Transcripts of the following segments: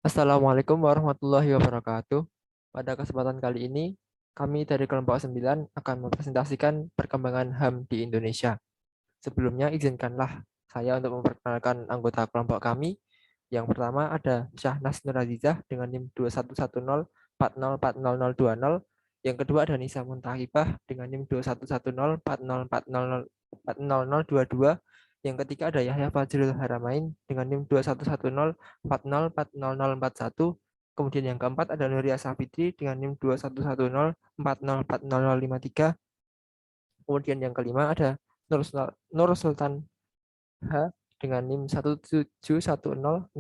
Assalamualaikum warahmatullahi wabarakatuh. Pada kesempatan kali ini, kami dari kelompok 9 akan mempresentasikan perkembangan HAM di Indonesia. Sebelumnya, izinkanlah saya untuk memperkenalkan anggota kelompok kami. Yang pertama ada Syahnas Nurazizah dengan NIM 2110404020. Yang kedua ada Nisa Muntakibah dengan NIM 211040404022. Yang ketiga ada Yahya Fajrul Haramain dengan NIM 211040404041. Kemudian yang keempat ada Nuria Safitri dengan NIM 211040404053. Kemudian yang kelima ada Nur Sultan H dengan NIM 17106000030.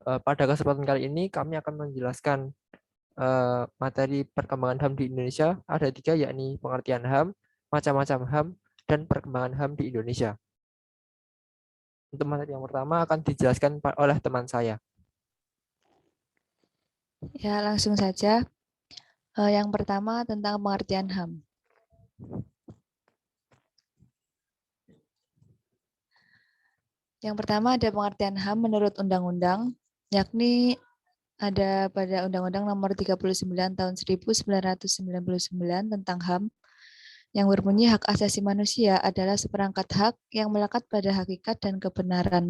Pada kesempatan kali ini kami akan menjelaskan materi perkembangan HAM di Indonesia. Ada tiga, yakni pengertian HAM, macam-macam HAM, dan perkembangan HAM di Indonesia. Untuk materi yang pertama akan dijelaskan oleh teman saya. Ya, langsung saja. Yang pertama tentang pengertian HAM. Yang pertama ada pengertian HAM menurut undang-undang, yakni ada pada Undang-Undang Nomor 39 Tahun 1999 tentang HAM, yang berbunyi hak asasi manusia adalah seperangkat hak yang melekat pada hakikat dan keberadaan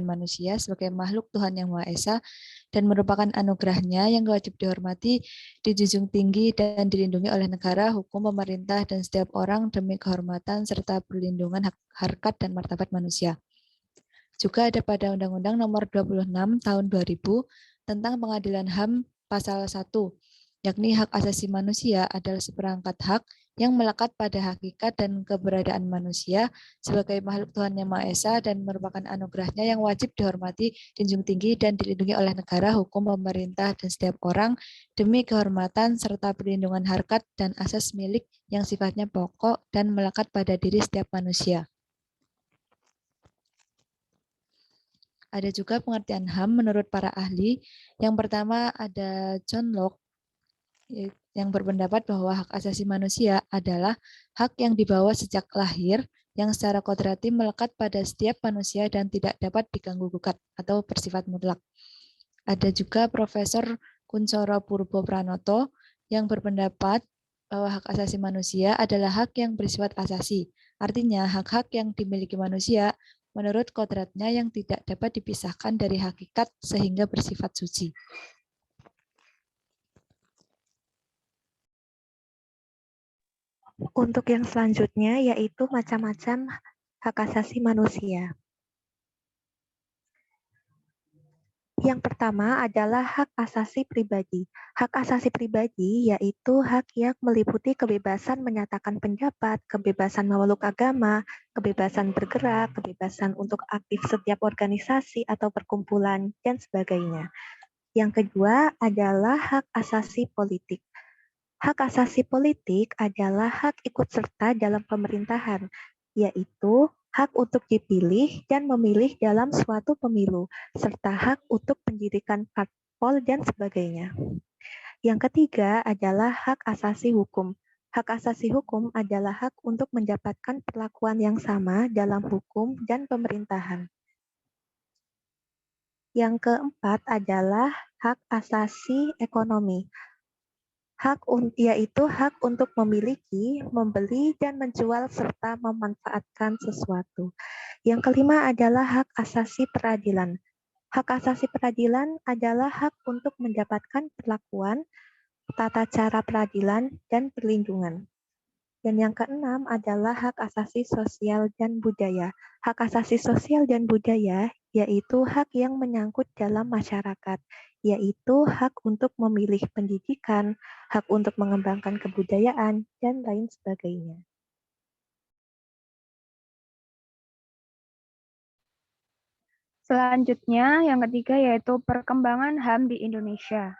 manusia sebagai makhluk Tuhan Yang Maha Esa dan merupakan anugerahnya yang wajib dihormati, dijunjung tinggi, dan dilindungi oleh negara, hukum, pemerintah, dan setiap orang demi kehormatan serta perlindungan hak, harkat, dan martabat manusia. Juga ada pada Undang-Undang Nomor 26 Tahun 2000 tentang Pengadilan HAM Pasal 1, yakni hak asasi manusia adalah seperangkat hak yang melekat pada hakikat dan keberadaan manusia sebagai makhluk Tuhan Yang Maha Esa dan merupakan anugerahnya yang wajib dihormati, dijunjung tinggi, dan dilindungi oleh negara, hukum, pemerintah, dan setiap orang demi kehormatan serta perlindungan harkat dan asas milik yang sifatnya pokok dan melekat pada diri setiap manusia. Ada juga pengertian HAM menurut para ahli. Yang pertama ada John Locke yang berpendapat bahwa hak asasi manusia adalah hak yang dibawa sejak lahir yang secara kodrati melekat pada setiap manusia dan tidak dapat diganggu-gugat atau bersifat mutlak. Ada juga Profesor Kuncoro Purbo Pranoto yang berpendapat bahwa hak asasi manusia adalah hak yang bersifat asasi. Artinya hak-hak yang dimiliki manusia menurut kodratnya yang tidak dapat dipisahkan dari hakikat sehingga bersifat suci. Untuk yang selanjutnya yaitu macam-macam hak asasi manusia. Yang pertama adalah hak asasi pribadi. Hak asasi pribadi yaitu hak yang meliputi kebebasan menyatakan pendapat, kebebasan memeluk agama, kebebasan bergerak, kebebasan untuk aktif setiap organisasi atau perkumpulan, dan sebagainya. Yang kedua adalah hak asasi politik. Hak asasi politik adalah hak ikut serta dalam pemerintahan, yaitu hak untuk dipilih dan memilih dalam suatu pemilu, serta hak untuk mendirikan parpol dan sebagainya. Yang ketiga adalah hak asasi hukum. Hak asasi hukum adalah hak untuk mendapatkan perlakuan yang sama dalam hukum dan pemerintahan. Yang keempat adalah hak asasi ekonomi. Yaitu hak untuk memiliki, membeli, dan menjual serta memanfaatkan sesuatu. Yang kelima adalah hak asasi peradilan. Hak asasi peradilan adalah hak untuk mendapatkan perlakuan, tata cara peradilan, dan perlindungan. Dan yang keenam adalah hak asasi sosial dan budaya. Hak asasi sosial dan budaya yaitu hak yang menyangkut dalam masyarakat, yaitu hak untuk memilih pendidikan, hak untuk mengembangkan kebudayaan, dan lain sebagainya. Selanjutnya, yang ketiga yaitu perkembangan HAM di Indonesia.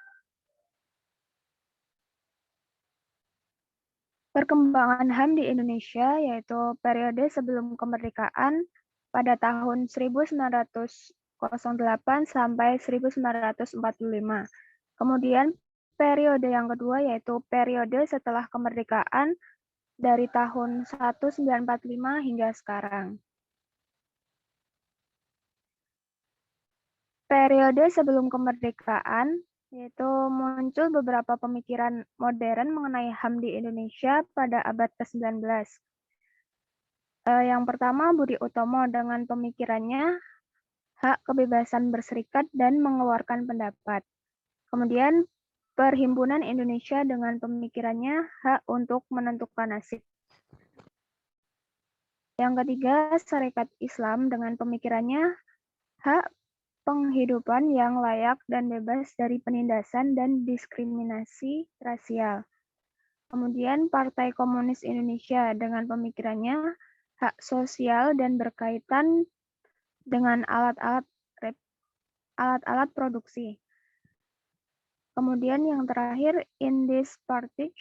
Perkembangan HAM di Indonesia yaitu periode sebelum kemerdekaan pada tahun 1908 sampai 1945. Kemudian periode yang kedua yaitu periode setelah kemerdekaan dari tahun 1945 hingga sekarang. periode sebelum kemerdekaan, yaitu muncul beberapa pemikiran modern mengenai HAM di Indonesia pada abad ke-19. Yang pertama, Budi Utomo dengan pemikirannya hak kebebasan berserikat dan mengeluarkan pendapat. Kemudian, Perhimpunan Indonesia dengan pemikirannya hak untuk menentukan nasib. Yang ketiga, Sarekat Islam dengan pemikirannya hak penghidupan yang layak dan bebas dari penindasan dan diskriminasi rasial. Kemudian Partai Komunis Indonesia dengan pemikirannya hak sosial dan berkaitan dengan alat-alat produksi. Kemudian yang terakhir, Indis Partij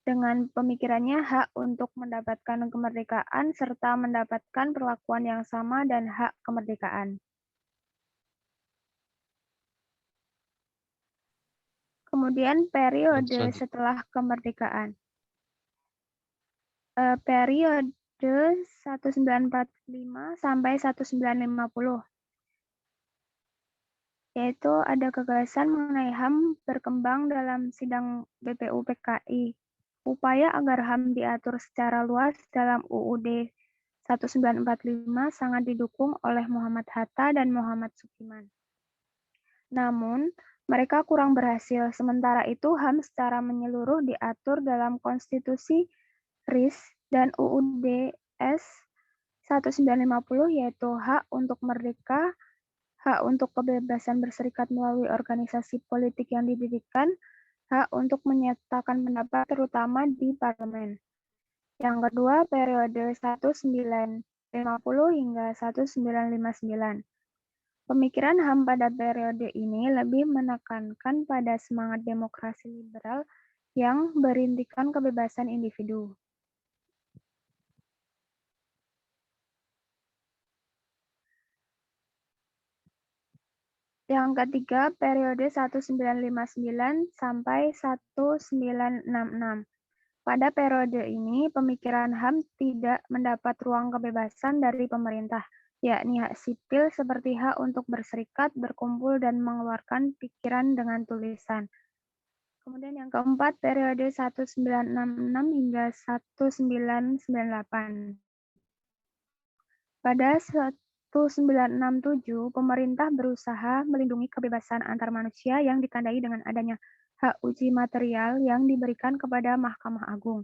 dengan pemikirannya hak untuk mendapatkan kemerdekaan serta mendapatkan perlakuan yang sama dan hak kemerdekaan. Kemudian periode setelah kemerdekaan. Periode 1945 sampai 1950. Yaitu ada gagasan mengenai HAM berkembang dalam sidang BPUPKI. Upaya agar HAM diatur secara luas dalam UUD 1945 sangat didukung oleh Muhammad Hatta dan Muhammad Sukiman. Namun, mereka kurang berhasil. Sementara itu, HAM secara menyeluruh diatur dalam Konstitusi RIS dan UUD S 1950, yaitu hak untuk merdeka, hak untuk kebebasan berserikat melalui organisasi politik yang didirikan, hak untuk menyatakan pendapat terutama di parlemen. Yang kedua, periode 1950 hingga 1959. Pemikiran HAM pada periode ini lebih menekankan pada semangat demokrasi liberal yang berintikan kebebasan individu. Yang ketiga, periode 1959 sampai 1966. Pada periode ini, pemikiran HAM tidak mendapat ruang kebebasan dari pemerintah, yakni hak sipil seperti hak untuk berserikat, berkumpul, dan mengeluarkan pikiran dengan tulisan. Kemudian yang keempat, periode 1966 hingga 1998. Pada 1967, pemerintah berusaha melindungi kebebasan antar manusia yang ditandai dengan adanya hak uji material yang diberikan kepada Mahkamah Agung.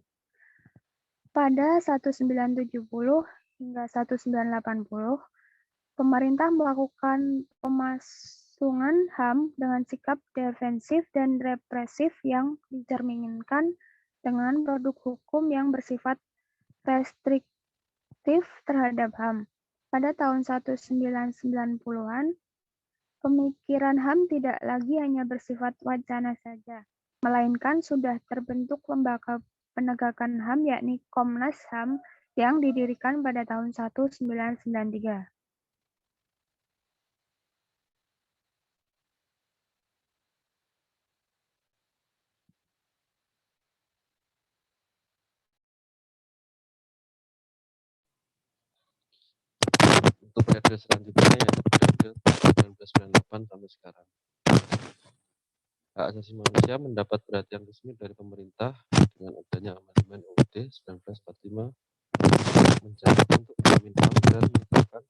Pada 1970 hingga 1980, pemerintah melakukan pemasungan HAM dengan sikap defensif dan represif yang dicerminkan dengan produk hukum yang bersifat restriktif terhadap HAM. Pada tahun 1990-an, pemikiran HAM tidak lagi hanya bersifat wacana saja, melainkan sudah terbentuk lembaga penegakan HAM yakni Komnas HAM yang didirikan pada tahun 1993. Untuk periode selanjutnya yaitu periode 1998 sampai sekarang. Hak asasi manusia mendapat perhatian resmi dari pemerintah dengan adanya amandemen UUD 1945 mencatat untuk meminta dan menetapkan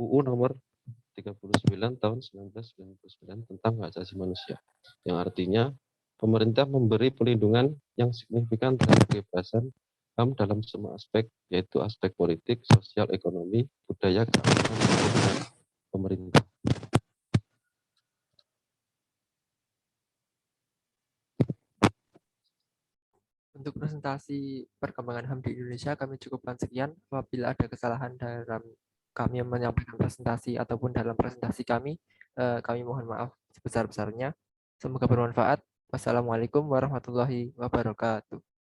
UU nomor 39 tahun 1999 tentang hak asasi manusia, yang artinya pemerintah memberi perlindungan yang signifikan terhadap kebebasan HAM dalam semua aspek, yaitu aspek politik, sosial, ekonomi, budaya, keamanan, dan pemerintah. Untuk presentasi perkembangan HAM di Indonesia kami cukupkan sekian. Apabila ada kesalahan dalam kami menyampaikan presentasi ataupun dalam presentasi kami mohon maaf sebesar-besarnya. Semoga bermanfaat. Wassalamualaikum warahmatullahi wabarakatuh.